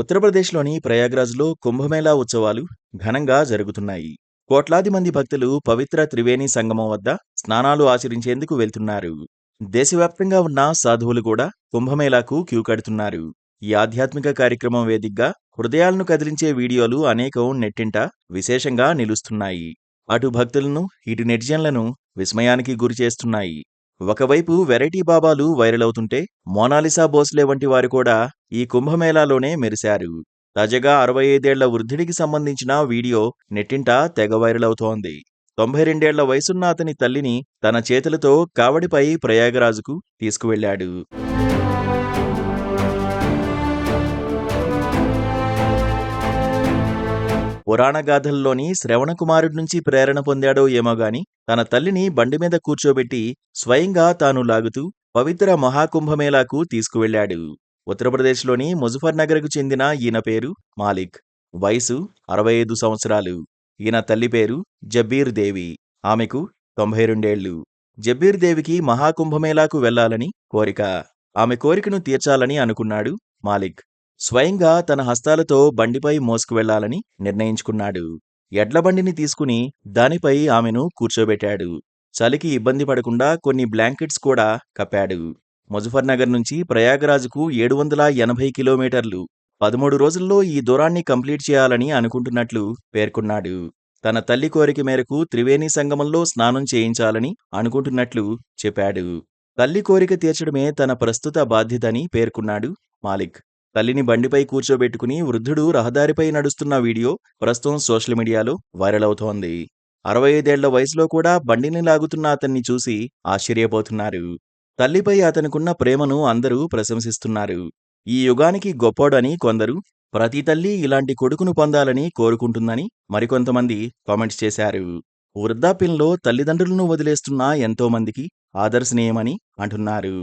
ఉత్తరప్రదేశ్‌లోని ప్రయాగ్రాజ్‌లో కుంభమేళా ఉత్సవాలు ఘనంగా జరుగుతున్నాయి. కోట్లాది మంది భక్తులు పవిత్ర త్రివేణి సంగమం వద్ద స్నానాలు ఆచరించేందుకు వెళ్తున్నారు. దేశవ్యాప్తంగా ఉన్న సాధువులు కూడా కుంభమేళాకు క్యూ కడుతున్నారు. ఈ ఆధ్యాత్మిక కార్యక్రమం వేదికగా హృదయాలను కదిలించే వీడియోలు అనేకం నెట్టింట విశేషంగా నిలుస్తున్నాయి. అటు భక్తులను, ఇటు నెటిజన్లను విస్మయానికి గురిచేస్తున్నాయి. ఒకవైపు వెరైటీ బాబాలు వైరల్ అవుతుంటే, మోనాలిసా భోస్లే వంటి వారు కూడా ఈ కుంభమేళాలోనే మెరిశారు. తాజాగా 65 ఏళ్ల వృద్ధుడికి సంబంధించిన వీడియో నెట్టింట తెగ వైరల్ అవుతోంది. 92 ఏళ్ల వయసున్న అతని తల్లిని తన చేతులతో కావడిపై ప్రయాగరాజుకు తీసుకువెళ్లాడు. పురాణ గాథల్లోని శ్రవణకుమారుడి నుంచి ప్రేరణ పొందాడో ఏమోగాని తన తల్లిని బండిమీద కూర్చోబెట్టి స్వయంగా తాను లాగుతూ పవిత్ర మహాకుంభమేళాకు తీసుకువెళ్లాడు. ఉత్తరప్రదేశ్లోని ముజఫర్నగర్కు చెందిన ఈయన పేరు మాలిక్. వయసు 65 సంవత్సరాలు. ఈయన తల్లి పేరు జబ్బీర్ దేవి. ఆమెకు 92 ఏళ్లు. జబ్బీర్ దేవికి మహాకుంభమేళాకు వెళ్లాలని కోరిక. ఆమె కోరికను తీర్చాలని అనుకున్నాడు మాలిక్. స్వయంగా తన హస్తాలతో బండిపై మోసుకువెళ్లాలని నిర్ణయించుకున్నాడు. ఎడ్లబండిని తీసుకుని దానిపై ఆమెను కూర్చోబెట్టాడు. చలికి ఇబ్బంది పడకుండా కొన్ని బ్లాంకెట్స్ కూడా కప్పాడు. ముజఫర్నగర్ నుంచి ప్రయాగరాజ్కు 780 కిలోమీటర్లు. 13 రోజుల్లో ఈ దూరాన్ని కంప్లీట్ చేయాలని అనుకుంటున్నట్లు పేర్కొన్నాడు. తన తల్లి కోరిక మేరకు త్రివేణి సంగమంలో స్నానం చేయించాలని అనుకుంటున్నట్లు చెప్పాడు. తల్లి కోరిక తీర్చడమే తన ప్రస్తుత బాధ్యతని పేర్కొన్నాడు మాలిక్. తల్లిని బండిపై కూర్చోబెట్టుకుని వృద్ధుడు రహదారిపై నడుస్తున్న వీడియో ప్రస్తుతం సోషల్ మీడియాలో వైరల్ అవుతోంది. 65 ఏళ్ల వయసులో కూడా బండిని లాగుతున్న అతన్ని చూసి ఆశ్చర్యపోతున్నారు. తల్లిపై అతనికున్న ప్రేమను అందరూ ప్రశంసిస్తున్నారు. ఈ యుగానికి గొప్పోడని కొందరు, ప్రతి తల్లి ఇలాంటి కొడుకును పొందాలని కోరుకుంటుందని మరికొంతమంది కామెంట్స్ చేశారు. వృద్ధాప్యంలో తల్లిదండ్రులను వదిలేస్తున్న ఎంతో మందికి ఆదర్శనీయమని అంటున్నారు.